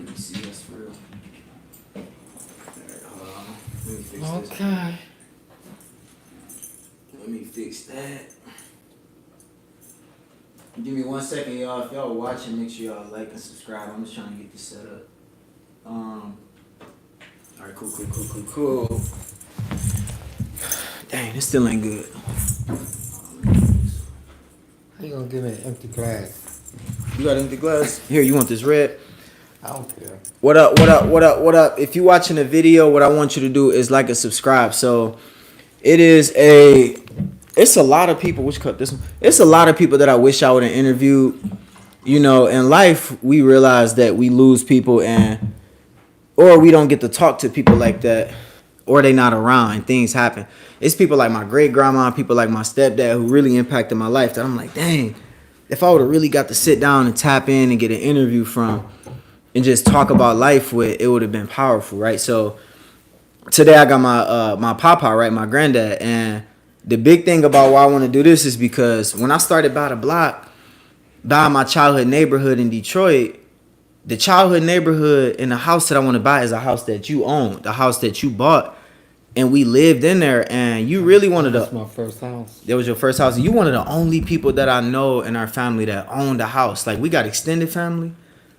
Let me see. That's for real. Alright, hold on. Let me fix this. Okay. Let me fix that. Give me 1 second, y'all. If y'all are watching, make sure y'all like and subscribe. I'm just trying to get this set up. Alright, cool. Dang, this still ain't good. How you gonna give me an empty glass? You got empty glass? Here, you want this red? I don't care. What up? If you watching the video, what I want you to do is like and subscribe. So it's a lot of people. Which cut this one? It's a lot of people that I wish I would have interviewed. You know, in life, we realize that we lose people or we don't get to talk to people like that, or they not around and things happen. It's people like my great grandma, people like my stepdad who really impacted my life that I'm like, dang, if I would have really got to sit down and tap in and get an interview from and just talk about life with, it would have been powerful, right? So today I got my papa, right, my granddad, and the big thing about why I want to do this is because when I started by the block, by my childhood neighborhood in Detroit, the childhood neighborhood and the house that I want to buy is a house that you own, the house that you bought, and we lived in there. And you really wanted to. That's my first house. That was your first house. You one of the only people that I know in our family that owned a house. Like we got extended family,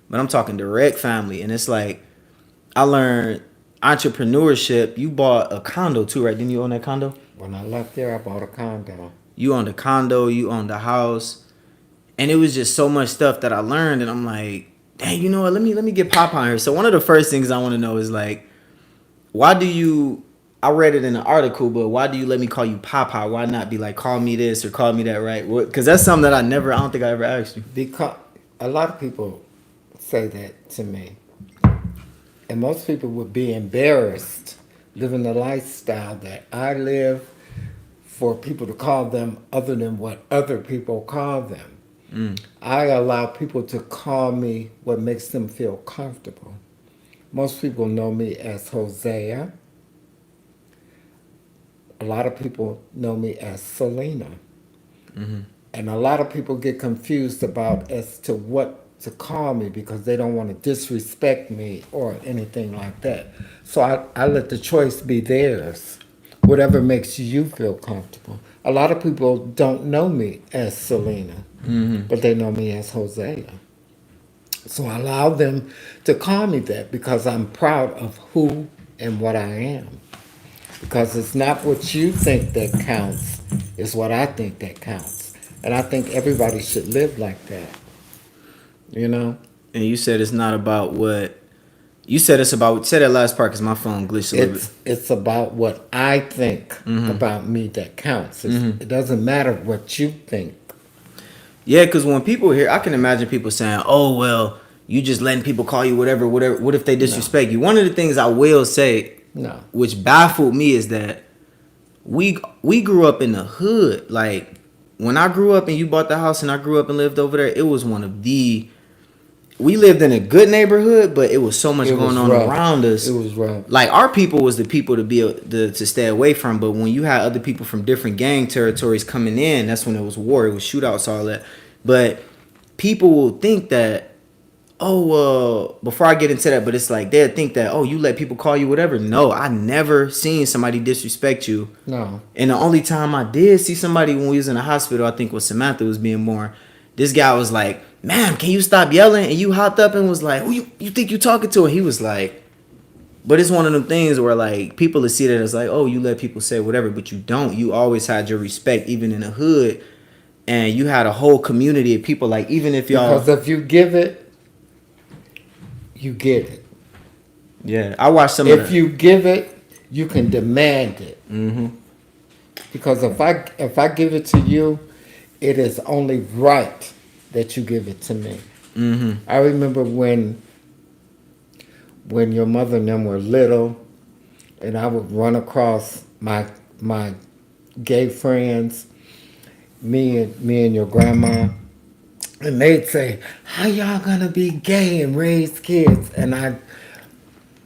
but I'm talking direct family. And it's like I learned entrepreneurship. You bought a condo too, right? Didn't you own that condo? When I left there, I bought a condo. You owned a condo. You owned a house, and it was just so much stuff that I learned. And I'm like, dang, you know what? Let me get Pop on here. So one of the first things I want to know is like, why do you? I read it in an article, but why do you let me call you Papa? Why not be like, call me this or call me that, right? Because that's something that I don't think I ever asked you. Because a lot of people say that to me, and most people would be embarrassed living the lifestyle that I live for people to call them other than what other people call them. I allow people to call me what makes them feel comfortable. Most people know me as Hosea. A lot of people know me as Selena. And a lot of people get confused about as to what to call me because they don't want to disrespect me or anything like that. So I let the choice be theirs, whatever makes you feel comfortable. A lot of people don't know me as Selena, but they know me as Hosea. So I allow them to call me that because I'm proud of who and what I am. Because it's not what you think that counts, it's what I think that counts. And I think everybody should live like that. You know? And you said it's not about what... You said it's about... Say that last part because my phone glitched a little bit. It's about what I think about me that counts. It doesn't matter what you think. Yeah, because when people hear... I can imagine people saying, oh, well, you just letting people call you whatever. What if they disrespect you? One of the things I will say... No. Which baffled me is that we grew up in the hood. Like when I grew up and you bought the house and I grew up and lived over there, it was one of the... We lived in a good neighborhood, but it was so much going on around us. It was rough. Like our people was the people to stay away from. But when you had other people from different gang territories coming in, that's when it was war. It was shootouts, all that. But people will think that, before I get into that, but it's like they'll think that, you let people call you whatever. No, I never seen somebody disrespect you. No. And the only time I did see somebody when we was in the hospital, I think when Samantha was being born, this guy was like, ma'am, can you stop yelling? And you hopped up and was like, who you think you talking to? And he was like, but it's one of them things where like people will see that as like, you let people say whatever, but you don't. You always had your respect, even in the hood. And you had a whole community of people, like even if y'all... Because if you give it, you get it. Yeah, I watched some. If you give it, you can demand it. Because if I give it to you, it is only right that you give it to me. I remember when your mother and them were little, and I would run across my gay friends, me and your grandma. And they'd say, how y'all gonna be gay and raise kids? And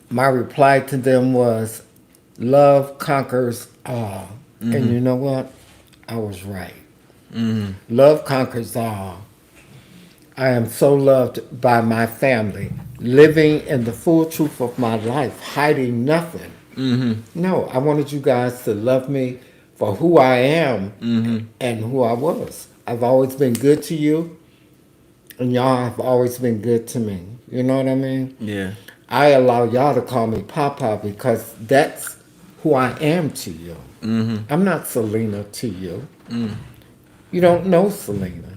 my reply to them was, love conquers all. And you know what? I was right. Love conquers all. I am so loved by my family. living in the full truth of my life, hiding nothing. No, I wanted you guys to love me for who I am and who I was. I've always been good to you, and y'all have always been good to me. You know what I mean? Yeah. I allow y'all to call me Papa because that's who I am to you. I'm not Selena to you. You don't know Selena.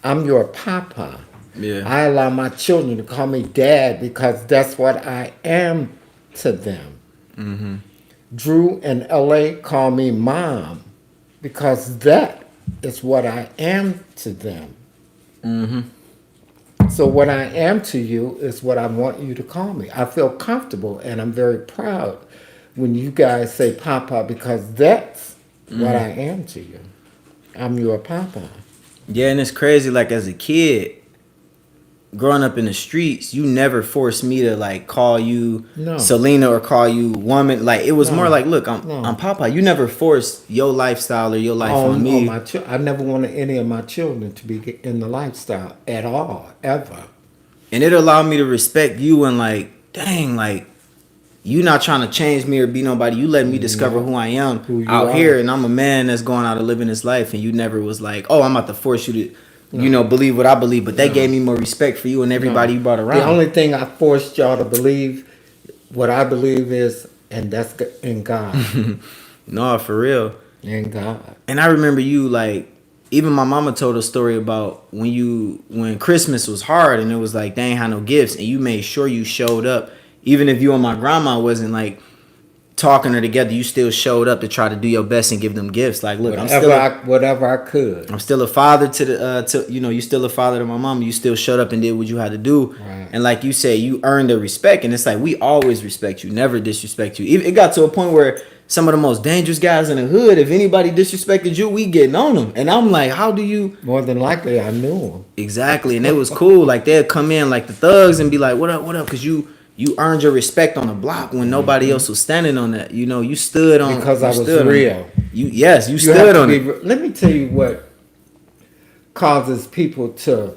I'm your Papa. Yeah. I allow my children to call me Dad because that's what I am to them. Drew and LA call me Mom because that is what I am to them. So what I am to you is what I want you to call me. I feel comfortable and I'm very proud when you guys say Papa because that's what I am to you. I'm your Papa. Yeah, and it's crazy. Like as a kid, growing up in the streets, you never forced me to like call you No. Selena or call you woman. Like it was No. more like, look, I'm No. I'm Papa. You never forced your lifestyle or your life on me. I never wanted any of my children to be in the lifestyle at all, ever. And it allowed me to respect you and like, dang, like you not trying to change me or be nobody. You let me discover who I am Who you out are. here, and I'm a man that's going out and living his life. And you never was like, oh, I'm about to force you to, you know, believe what I believe. But that gave me more respect for you and everybody you brought around. The only thing I forced y'all to believe, what I believe is, and that's in God. No, for real. In God. And I remember you like, even my mama told a story about when Christmas was hard and it was like they ain't had no gifts, and you made sure you showed up, even if you and my grandma wasn't like talking her together. You still showed up to try to do your best and give them gifts. Like, look, Whatever I could. I'm still a father to the to you know, you still a father to my mom. You still showed up and did what you had to do. Right. And like you said, you earned the respect. And it's like we always respect you, never disrespect you. It got to a point where some of the most dangerous guys in the hood, if anybody disrespected you, we getting on them. And I'm like, how do you? More than likely, I knew him. Exactly. And it was cool. Like they'd come in like the thugs and be like, what up, what up? Because you earned your respect on the block when nobody else was standing on that. You know, you stood on Because I was stood real. You stood on it. Let me tell you what causes people to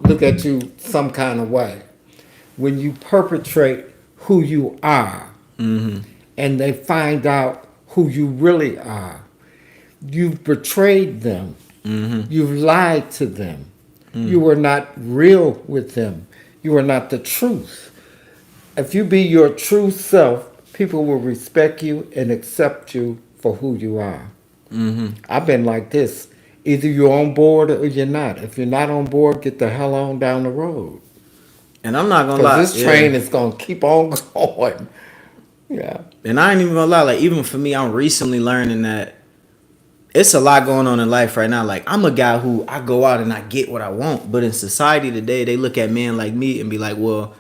look at you some kind of way. When you perpetrate who you are and they find out who you really are. You've betrayed them. You've lied to them. You were not real with them. You are not the truth. If you be your true self, people will respect you and accept you for who you are. I've been like this. Either you're on board or you're not. If you're not on board, get the hell on down the road. And I'm not gonna lie, Because this train is going to keep on going. Yeah. And I ain't even gonna lie, like even for me, I'm recently learning that it's a lot going on in life right now. Like I'm a guy who I go out and I get what I want, but in society today, they look at men like me and be like, well,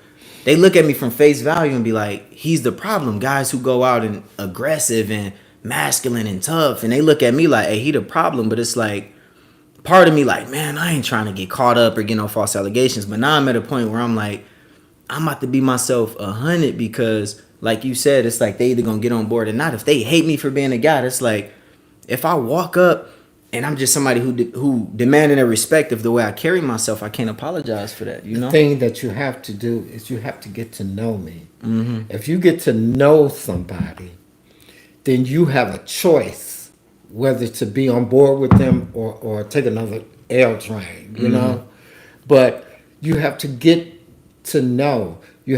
they look at me from face value and be like, he's the problem. Guys who go out and aggressive and masculine and tough, and they look at me like, hey, he the problem. But it's like part of me like, man, I ain't trying to get caught up or get no false allegations. But now I'm at a point where I'm like, I'm about to be myself 100 because, like you said, it's like they either gonna get on board or not. If they hate me for being a guy, it's like if I walk up and I'm just somebody who demanding a respect of the way I carry myself, I can't apologize for that. You know, the thing that you have to do is you have to get to know me. If you get to know somebody, then you have a choice whether to be on board with them or take another L train, you know? But you have to get to know. You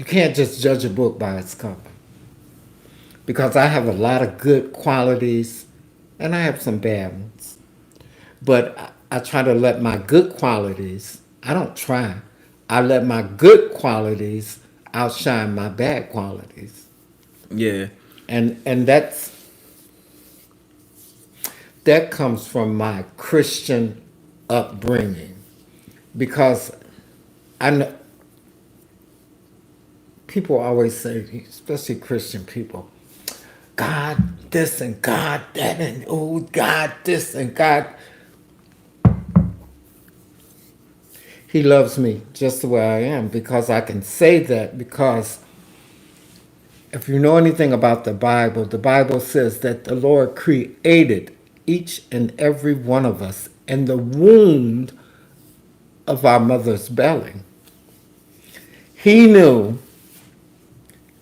can't just judge a book by its cover. Because I have a lot of good qualities and I have some bad ones. But I try to let my good qualities, I let my good qualities outshine my bad qualities. yeah, And that comes from my Christian upbringing. Because I know people always say, especially Christian people, God this and God that and oh God this and God. He loves me just the way I am because I can say that because if you know anything about the Bible says that the Lord created each and every one of us in the womb of our mother's belly, he knew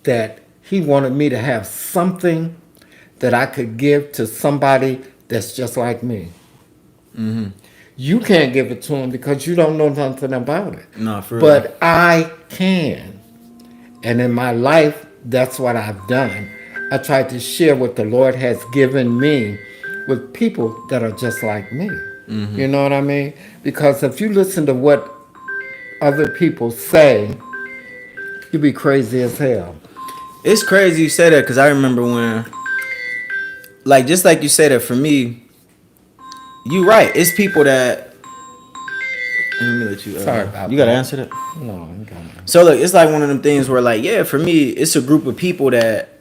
that he wanted me to have something that I could give to somebody that's just like me. Mm-hmm. You can't give it to him because you don't know nothing about it. No, for real. But I can. And in my life, that's what I've done. I try to share what the Lord has given me with people that are just like me. Mm-hmm. You know what I mean? Because if you listen to what other people say, you'd be crazy as hell. It's crazy you say that because I remember when, like, just like you said that for me, you right. It's people that. Let me let you. Sorry about you gotta that. answer that. No, I'm gonna. So look, it's like one of them things where, like, yeah, for me, it's a group of people that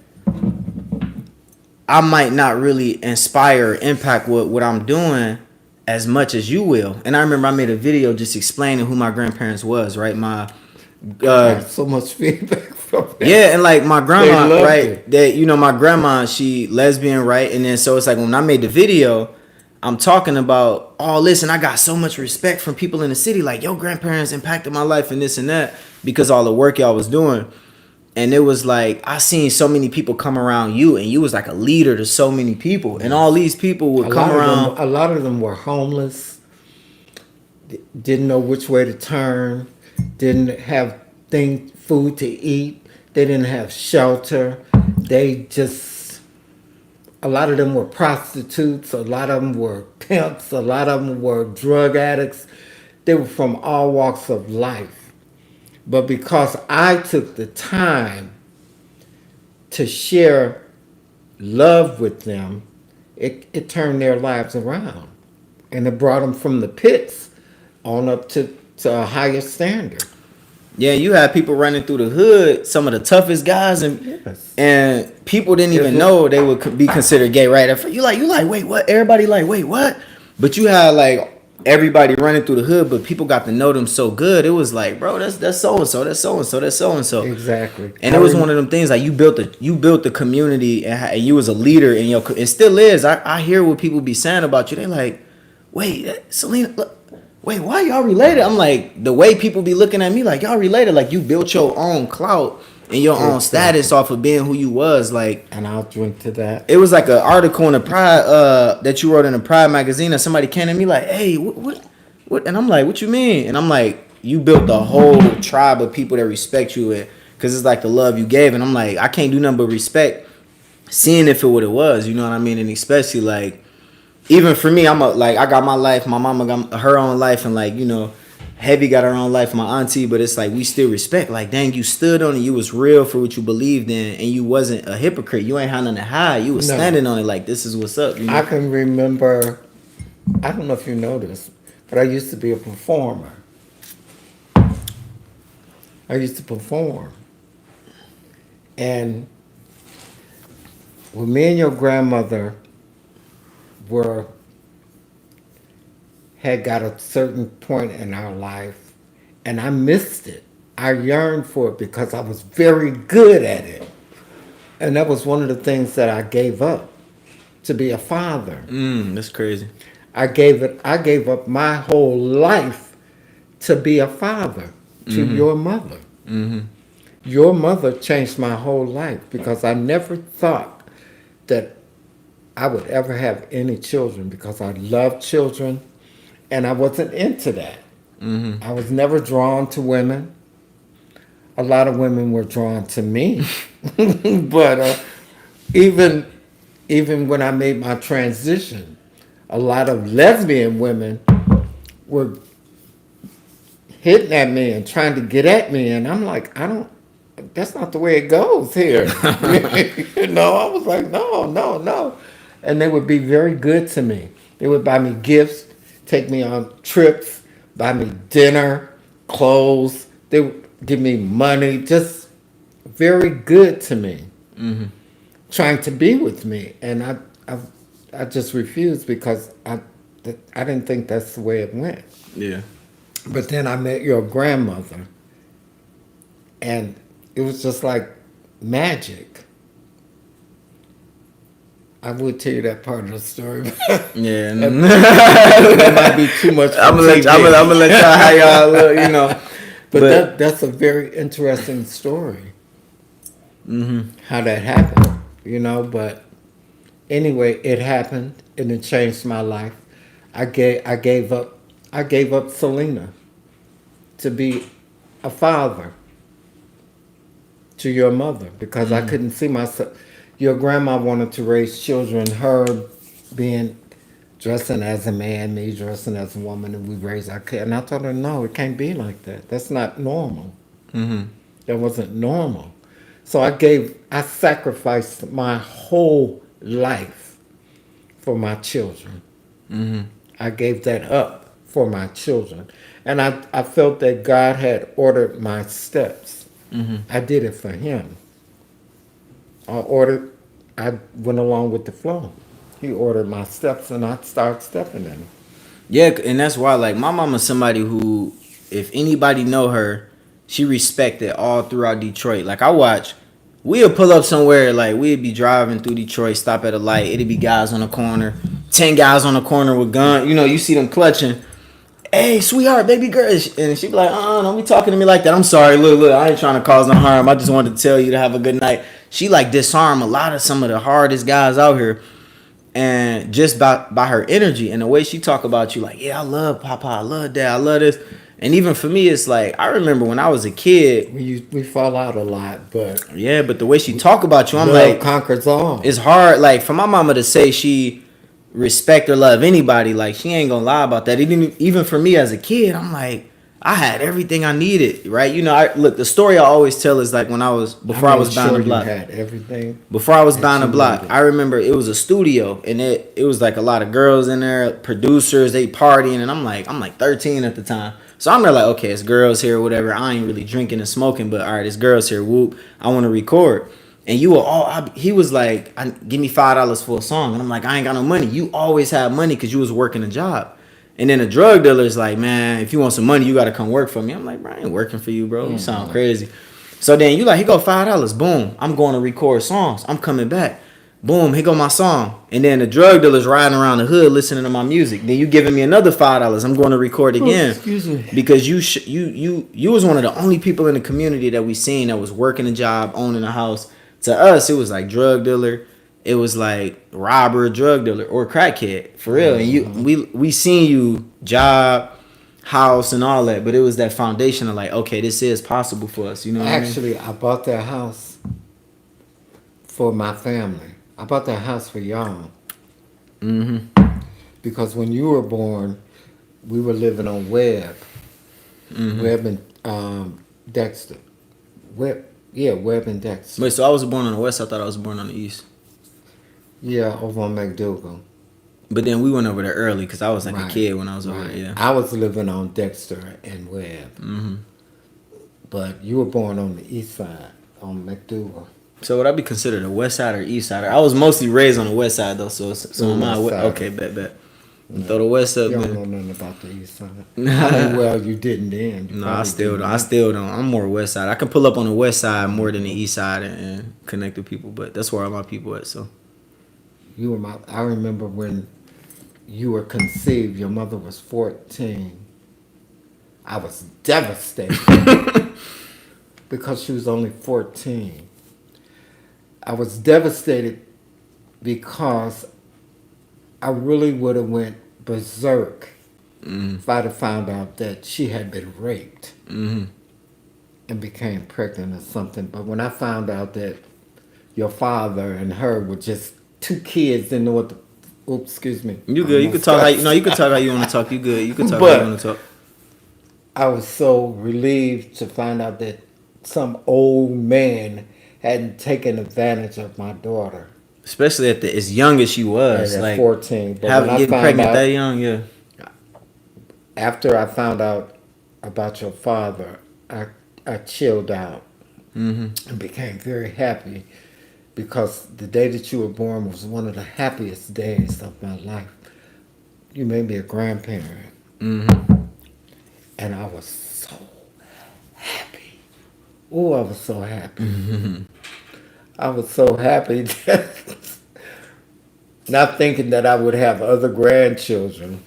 I might not really inspire or impact with what I'm doing as much as you will. And I remember I made a video just explaining who my grandparents was, right? My I got so much feedback from them. yeah, and like my grandma, They loved right? it. That my grandma, she lesbian, right? And then so it's like when I made the video, I'm talking about, oh, listen, I got so much respect from people in the city, like your grandparents impacted my life and this and that because all the work y'all was doing. And it was like I seen so many people come around you, and you was like a leader to so many people, and all these people would come around. A lot of them were homeless, didn't know which way to turn, didn't have food to eat, they didn't have shelter. They just, a lot of them were prostitutes, a lot of them were pimps, a lot of them were drug addicts. They were from all walks of life. But because I took the time to share love with them, it turned their lives around. And it brought them from the pits on up to a higher standard. Yeah, you had people running through the hood, some of the toughest guys, and Yes. and people didn't even know they would be considered gay, right? You like, wait, what? Everybody like, wait, what? But you had like everybody running through the hood, but people got to know them so good. It was like, bro, that's so and so, that's so and so, that's so and so. Exactly. And it was one of them things like you built the community, and you was a leader, and it still is. I hear what people be saying about you. They like, wait, Selena, look, wait, why y'all related? I'm like, the way people be looking at me like y'all related, like you built your own clout and your own status off of being who you was. Like, And I'll drink to that. it was like an article in the Pride that you wrote in the Pride magazine, and somebody came to me like, hey, what? And I'm like, what you mean? And I'm like, you built a whole tribe of people that respect you, because it's like the love you gave. And I'm like, I can't do nothing but respect seeing it for what it was. You know what I mean? And especially like, even for me, I got my life. My mama got her own life, and like, Heavy got her own life, my auntie. But it's like we still respect. Like, dang, you stood on it. You was real for what you believed in, and you wasn't a hypocrite. You ain't had nothing to hide. You was standing on it. Like, this is what's up. I can remember, I don't know if you know this, but I used to be a performer. I used to perform. And when me and your grandmother had got a certain point in our life, and I missed it. I yearned for it because I was very good at it. And that was one of the things that I gave up, to be a father. That's crazy. I gave up my whole life to be a father to your mother. Mm-hmm. Your mother changed my whole life because I never thought that I would ever have any children because I love children and I wasn't into that. Mm-hmm. I was never drawn to women. A lot of women were drawn to me. But even when I made my transition, a lot of lesbian women were hitting at me and trying to get at me, and I'm like, that's not the way it goes here. I was like, no. And they would be very good to me. They would buy me gifts, take me on trips, buy me dinner, clothes. They would give me money, just very good to me, trying to be with me. And I just refused because I didn't think that's the way it went. Yeah. But then I met your grandmother, and it was just like magic. I would tell you that part of the story. Yeah, That might be too much. I'm gonna let y'all how y'all look, you know. But that's a very interesting story. How that happened, you know. But anyway, it happened and it changed my life. I gave up Selena to be a father to your mother because I couldn't see myself. Your grandma wanted to raise children, her being dressing as a man, me dressing as a woman, and we raised our kid. And I told her, no, it can't be like that. That's not normal. That wasn't normal. So I sacrificed my whole life for my children. I gave that up for my children. And I felt that God had ordered my steps. I did it for him. I went along with the flow. He ordered my steps and I started stepping in them. Yeah, and that's why, like, my mama's somebody who, if anybody know her, she respected all throughout Detroit. Like, we'll pull up somewhere, like, we'd be driving through Detroit, stop at a light, it'd be guys on the corner, 10 guys on the corner with guns, you know, you see them clutching. Hey, sweetheart, baby girl. And she'd be like, don't be talking to me like that. I'm sorry, look, I ain't trying to cause no harm. I just wanted to tell you to have a good night. She, like, disarm a lot of some of the hardest guys out here. And just by her energy and the way she talk about you, like, yeah, I love Papa, I love Dad, I love this. And even for me, it's like, I remember when I was a kid. We fall out a lot, but Yeah, but the way she talk about you, I'm love like, conquers all. it's hard. Like, for my mama to say she respect or love anybody, like, she ain't gonna lie about that. Even for me as a kid, I'm like, I had everything I needed, right? You know, look, the story I always tell is like when I was bound the block. You had everything. Before I was bound the block, I remember it was a studio and it was like a lot of girls in there, producers, they partying, and I'm like 13 at the time. So I'm there like, okay, it's girls here, whatever. I ain't really drinking and smoking, but all right, it's girls here. Whoop, I want to record. And he was like, give me $5 for a song. And I'm like, I ain't got no money. You always have money because you was working a job. And then the drug dealer's like, man, if you want some money, you got to come work for me. I'm like, bro, I ain't working for you, bro. You sound crazy. So then you like, he go $5. Boom. I'm going to record songs. I'm coming back. Boom. Here go my song. And then the drug dealer's riding around the hood listening to my music. Then you giving me another $5. I'm going to record again. Excuse me. Because you was one of the only people in the community that we seen that was working a job, owning a house. To us, it was like drug dealer. It was like robber, drug dealer, or crackhead for real. And we seen you job, house, and all that, but it was that foundation of like, okay, this is possible for us. You know what Actually, I bought that house for my family. I bought that house for y'all. Because when you were born, we were living on Webb. Webb and Dexter. Webb and Dexter. Wait, so I was born on the west. I thought I was born on the east. Yeah, over on McDougal. But then we went over there early because I was like a kid when I was over there. Yeah, I was living on Dexter and Webb. But you were born on the east side, on McDougal. So would I be considered a west side or east side? I was mostly raised on the west side though, so am I. Okay, bet. Throw the west up. You don't know nothing about the east side. Well, you didn't then. No, I still don't. I'm more west side. I can pull up on the west side more than the east side and connect with people, but that's where all my people at. So I remember when you were conceived. Your mother was 14. I was devastated because she was only 14. I was devastated because I really would have went berserk if I'd have found out that she had been raped and became pregnant or something. But when I found out that your father and her were just two kids, didn't know what the... Oops, excuse me. You good. You can talk how you can talk how you want to talk. You good. You can talk how you want to talk. I was so relieved to find out that some old man hadn't taken advantage of my daughter. Especially at as young as she was. At like 14. But getting pregnant that young, yeah. After I found out about your father, I chilled out and became very happy because the day that you were born was one of the happiest days of my life. You made me a grandparent. And I was so happy. Oh, I was so happy. I was so happy that not thinking that I would have other grandchildren,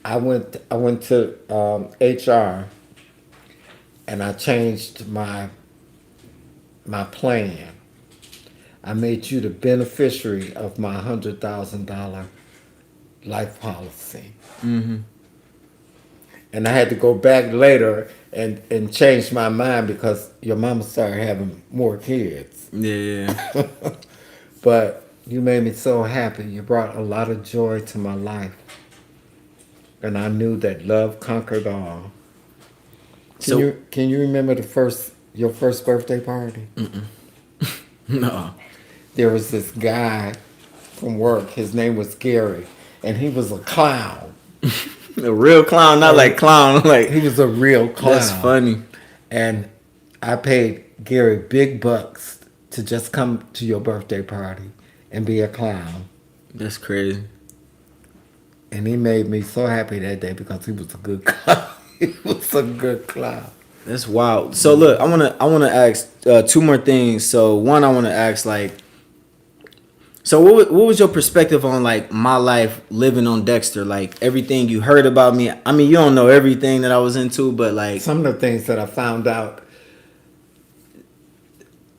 I went to HR and I changed my plan. I made you the beneficiary of my $100,000 life policy. And I had to go back later and change my mind because your mama started having more kids. Yeah. But you made me so happy. You brought a lot of joy to my life. And I knew that love conquered all. Can you remember your first birthday party? No. There was this guy from work. His name was Gary, and he was a clown. A real clown, not like clown. Like, He was a real clown. that's funny. And I paid Gary big bucks to just come to your birthday party and be a clown. That's crazy. And he made me so happy that day because he was a good clown. He was a good clown. That's wild. So look, I wanna ask two more things. So one, I wanna ask like, so what was your perspective on like my life living on Dexter? Like everything you heard about me. I mean, you don't know everything that I was into, but like Some of the things that I found out,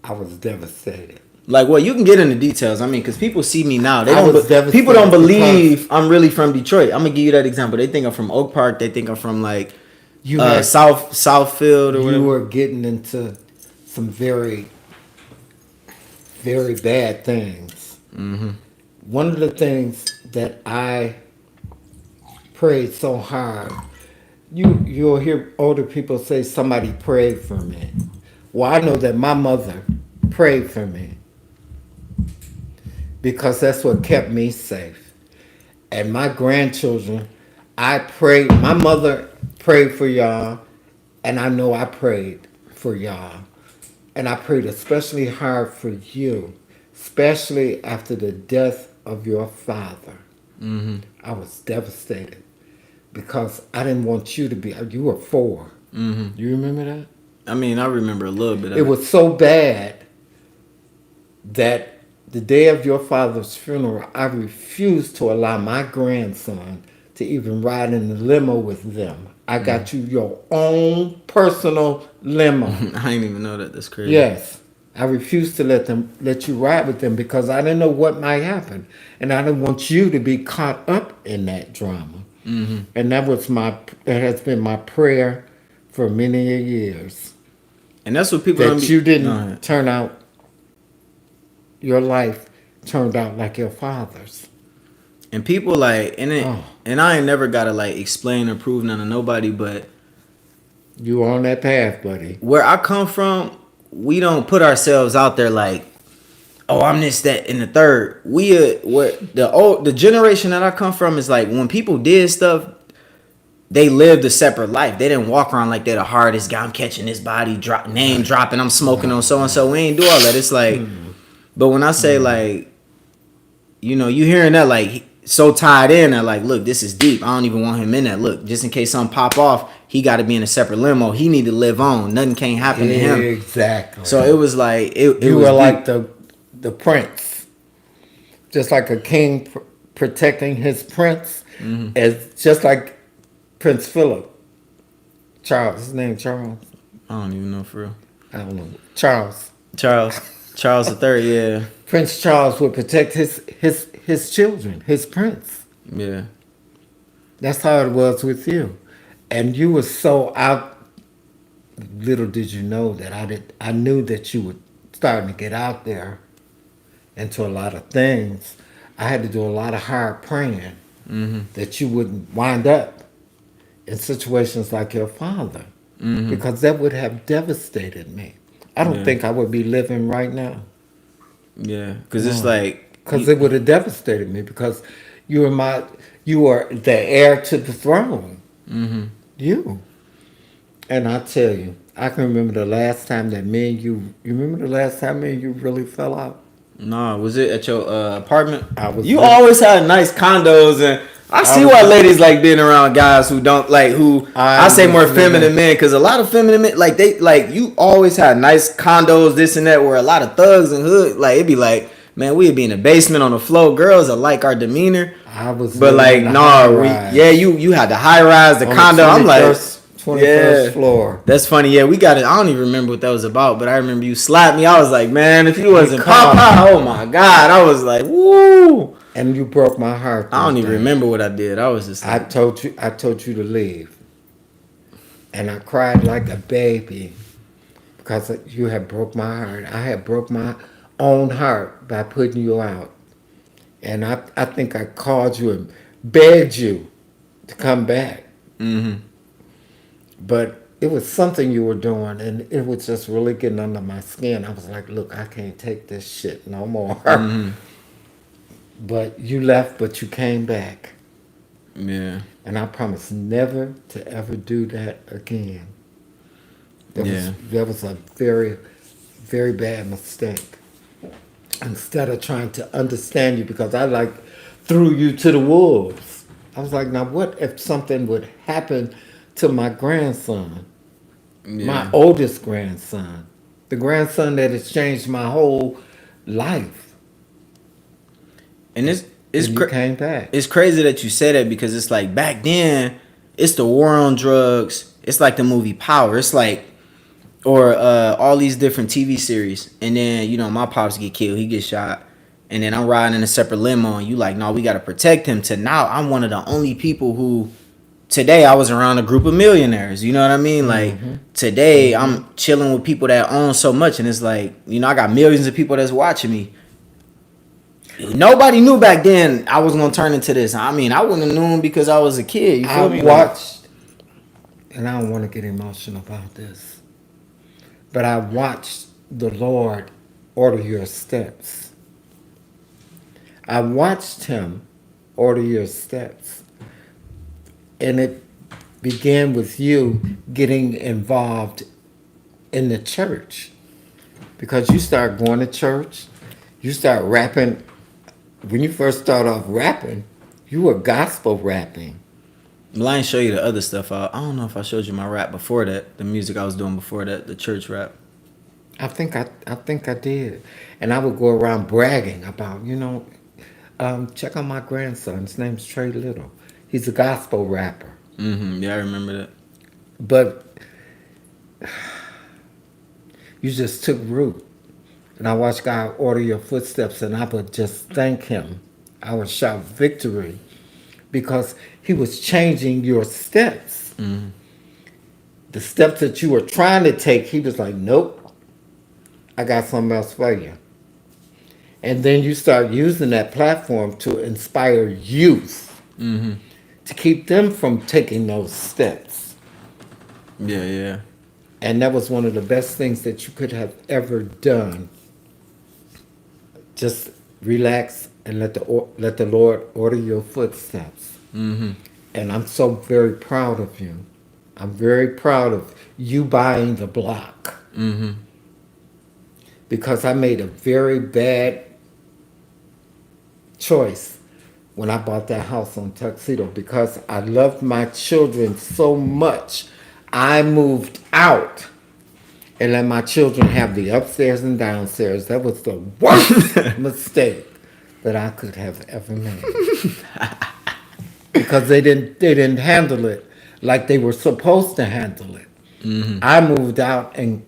I was devastated. like what you can get into details. I mean, because people see me now, they I was don't. devastated People don't believe I'm really from Detroit. I'm gonna give you that example. They think I'm from Oak Park. They think I'm from like Southfield or You whatever. were getting into some very, very bad things. One of the things that I prayed so hard, you'll hear older people say somebody prayed for me. Well, I know that my mother prayed for me because that's what kept me safe. And my grandchildren, I prayed. My mother prayed for y'all, and I know I prayed for y'all. And I prayed especially hard for you, especially after the death of your father. I was devastated because I didn't want you to be. You were 4. You remember that? I mean, I remember a little bit of It was so bad that the day of your father's funeral, I refused to allow my grandson to even ride in the limo with them. I got you your own personal limo. I didn't even know that. That's crazy. Yes. I refused to let you ride with them because I didn't know what might happen. And I didn't want you to be caught up in that drama. And that has been my prayer for many years. And that's what people That you No, didn't turn out, your life turned out like your father's. and people like, and I ain't never gotta like explain or prove none to nobody, but You were on that path, buddy. where I come from, we don't put ourselves out there like, oh, I'm this, that, and the third. The generation that I come from is like when people did stuff, they lived a separate life. They didn't walk around like they're the hardest guy. I'm catching this body name dropping. I'm smoking on so and so. We ain't do all that. It's like, but when I say like, you know, you hearing that like so tied in that like, look, this is deep. I don't even want him in that. Look, just in case something pop off, he got to be in a separate limo. He need to live on. Nothing can't happen to him. Exactly. So it was like You was were deep. like the prince, just like a king protecting his prince, as just like Prince Philip, Charles. His name Charles. I don't even know for real. I don't know. Charles Charles III. Yeah, Prince Charles would protect his children, his prince. yeah. That's how it was with you, and you were so out. Little did you know that I knew that you were starting to get out there into a lot of things. I had to do a lot of hard praying that you wouldn't wind up in situations like your father, because that would have devastated me. I don't think I would be living right now. Yeah, because it's like Because it would have devastated me. Because you were the heir to the throne. You. And I tell you, I can remember the last time that me and you. You remember the last time me and you really fell out? nah. Was it at your apartment? You living- always had nice condos, and I see why ladies like being around guys who don't like I say more feminine men, because a lot of feminine men like you always had nice condos, this and that, where a lot of thugs and hood like it'd be like man, we'd be in the basement on the floor. Girls that like our demeanor. I was, But like, no, you had the high rise, the on condo. I'm like, 21st floor. That's funny. Yeah, we got it. I don't even remember what that was about, but I remember you slapped me. I was like, man, if you wasn't Papa, oh my God. I was like, woo. And you broke my heart. I don't even remember what I did. I was just like, I told you to leave. And I cried like a baby because you had broke my heart. I had broke my own heart by putting you out. And I think I called you and begged you to come back. mm-hmm. But it was something you were doing, and it was just really getting under my skin. I was like, look, I can't take this shit no more. Mm-hmm. But you left, but you came back. Yeah. And I promise never to ever do that again. That was a very, very bad mistake. Instead of trying to understand you, because I like threw you to the wolves. I was like, now what if something would happen to my grandson, my oldest grandson, the grandson that has changed my whole life? And came back. It's crazy that you say that, because it's like back then, it's the war on drugs. It's like the movie Power. It's like, or all these different TV series. And then, you know, my pops get killed. He gets shot. And then I'm riding in a separate limo. And you like, no, we got to protect him. To now, I'm one of the only people who, today I was around a group of millionaires. You know what I mean? Like, today I'm chilling with people that own so much. And it's like, you know, I got millions of people that's watching me. Nobody knew back then I was gonna turn into this. I mean, I wouldn't have known because I was a kid. You feel me? Watched, and I don't want to get emotional about this, but I watched the Lord order your steps. I watched Him order your steps, and it began with you getting involved in the church, because you start going to church, you start rapping. When you first start off rapping, you were gospel rapping. Well, I ain't show you the other stuff. I don't know if I showed you my rap before that, the music I was doing before that, the church rap. I think I did, and I would go around bragging about, you know, check out my grandson. His name's Trey Little. He's a gospel rapper. Mm-hmm. Yeah, I remember that. But you just took root. And I watched God order your footsteps, and I would just thank Him. I would shout victory, because He was changing your steps. Mm-hmm. The steps that you were trying to take, He was like, nope, I got something else for you. And then you start using that platform to inspire youth, to keep them from taking those steps. Yeah. And that was one of the best things that you could have ever done. Just relax and let the Lord order your footsteps. Mm-hmm. And I'm so very proud of you. I'm very proud of you buying the block. Mm-hmm. Because I made a very bad choice when I bought that house on Tuxedo, because I loved my children so much. I moved out and let my children have the upstairs and downstairs. That was the worst mistake that I could have ever made. Because they didn't handle it like they were supposed to handle it. Mm-hmm. I moved out and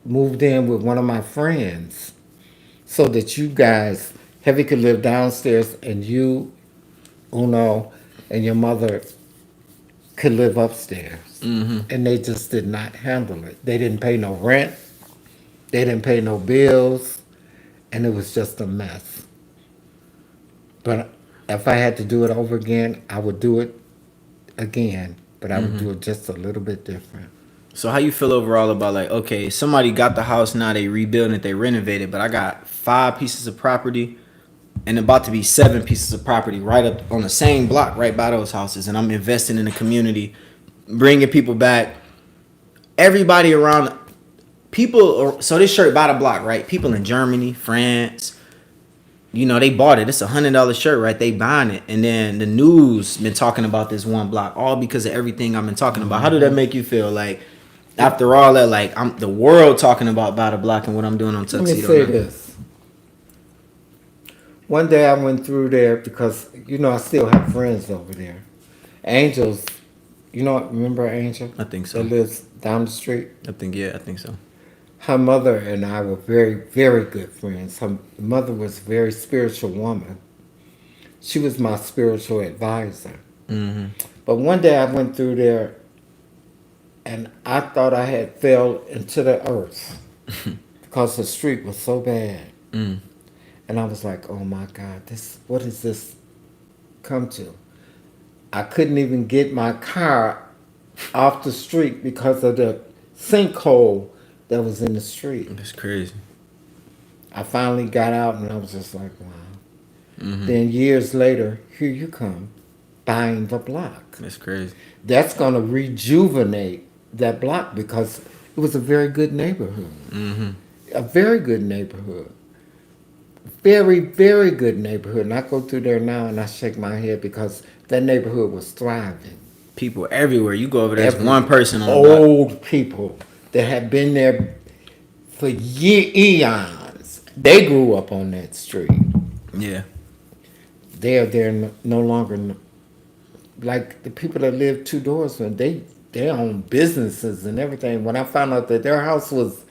moved in with one of my friends so that you guys, Heavy could live downstairs, and you, Uno, and your mother could live upstairs. Mm-hmm. And they just did not handle it. They didn't pay no rent. They didn't pay no bills. And it was just a mess. But if I had to do it over again, I would do it again. But I would do it just a little bit different. So how you feel overall about, like, okay, somebody got the house, now they rebuilding it, they renovated, but I got 5 pieces of property and about to be 7 pieces of property right up on the same block right by those houses, and I'm investing in the community, bringing people back. Everybody around, people, so this shirt by the block, right? People in Germany, France, you know, they bought it. It's $100 shirt, right? They buying it. And then the news been talking about this one block, all because of everything I've been talking about. How did that make you feel? Like, after all that, like, I'm the world talking about by the block and what I'm doing on Tuxedo. Let me say this. One day I went through there because, I still have friends over there. Angel's, remember Angel? I think That so. lives down the street? I think so. Her mother and I were very, very good friends. Her mother was a very spiritual woman. She was my spiritual advisor. Mm-hmm. But one day I went through there and I thought I had fell into the earth because the street was so bad. Mm. And I was like, oh my God, what has this come to? I couldn't even get my car off the street because of the sinkhole that was in the street. That's crazy. I finally got out and I was just like, wow. Mm-hmm. Then years later, here you come, buying the block. That's crazy. That's going to rejuvenate that block because it was a very good neighborhood. Mm-hmm. A very good neighborhood. Very, very good neighborhood. And I go through there now and I shake my head because that neighborhood was thriving. People everywhere. You go over there, there's one person on the block. Old people that had been there for eons. They grew up on that street. Yeah. They're no longer like the people that live two doors from. They own businesses and everything. When I found out that their house was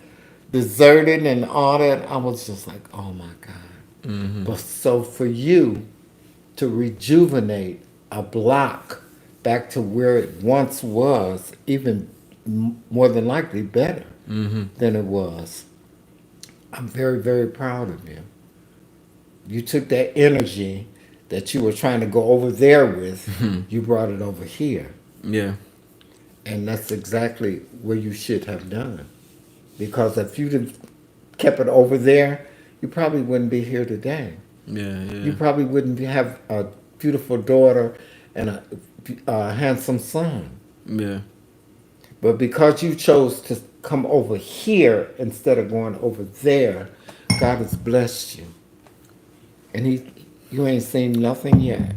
deserted and all that, I was just like, oh my God. Mm-hmm. But so for you to rejuvenate a block back to where it once was, even more than likely better than it was, I'm very, very proud of you. You took that energy that you were trying to go over there with, you brought it over here. Yeah. And that's exactly what you should have done. Because if you'd have kept it over there, you probably wouldn't be here today. Yeah, yeah. You probably wouldn't have a beautiful daughter and a handsome son. Yeah. But because you chose to come over here instead of going over there, God has blessed you. And you ain't seen nothing yet.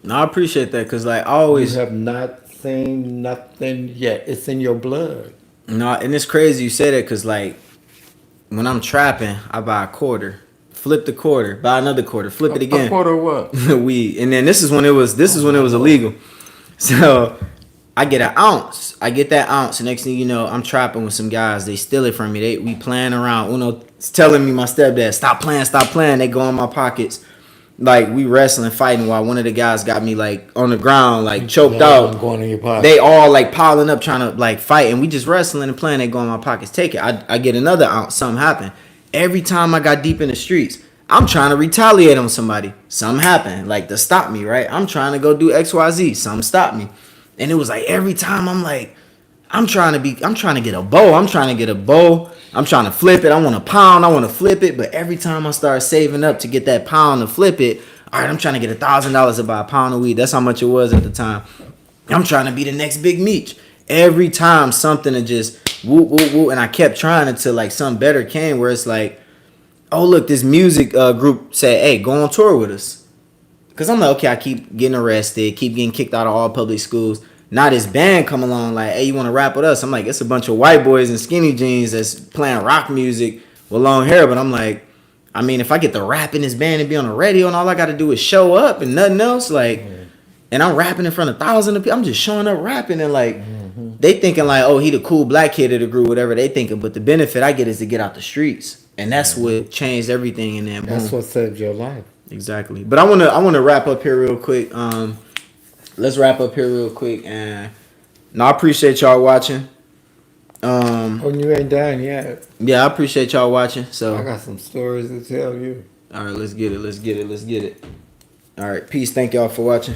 No, I appreciate that because, like, I always. You have not seen nothing yet. It's in your blood. No, and it's crazy you say that because, like, when I'm trapping, I buy a quarter, flip the quarter, buy another quarter, flip it again. A quarter what? Weed. And then this is when it was illegal. So I get an ounce. I get that ounce. The next thing you know, I'm trapping with some guys. They steal it from me. We playing around. Uno's telling me, my stepdad, stop playing. They go in my pockets. Like, we wrestling, fighting while one of the guys got me, like, on the ground, like, choked out. Going in your pocket. They all, like, piling up, trying to, like, fight. And we just wrestling and playing. They go in my pockets. Take it. I get another ounce. Something happened. Every time I got deep in the streets, I'm trying to retaliate on somebody. Something happened, like, to stop me, right? I'm trying to go do XYZ. Something stopped me. And it was like every time I'm like, I'm trying to get a bow. I'm trying to flip it. I want a pound. I want to flip it. But every time I start saving up to get that pound to flip it, all right, I'm trying to get $1,000 to buy a pound of weed. That's how much it was at the time. I'm trying to be the next big meat. Every time something to just woo, woo, woo. And I kept trying until like something better came where it's like, oh, look, this music group said, hey, go on tour with us. Because I'm like, okay, I keep getting arrested, keep getting kicked out of all public schools. Now this band come along like, hey, you want to rap with us? I'm like, it's a bunch of white boys in skinny jeans that's playing rock music with long hair. But I'm like, I mean, if I get to rap in this band and be on the radio and all I got to do is show up and nothing else, like, and I'm rapping in front of thousands of people, I'm just showing up rapping and like, they thinking like, oh, he the cool black kid of the group, whatever they thinking. But the benefit I get is to get out the streets. And that's what changed everything in there. That's what saved your life. Exactly. But I wanna wrap up here real quick. Let's wrap up here real quick, and I appreciate y'all watching. Oh, you ain't done yet. Yeah, I appreciate y'all watching. So I got some stories to tell you. all right, let's get it. All right, peace. Thank y'all for watching.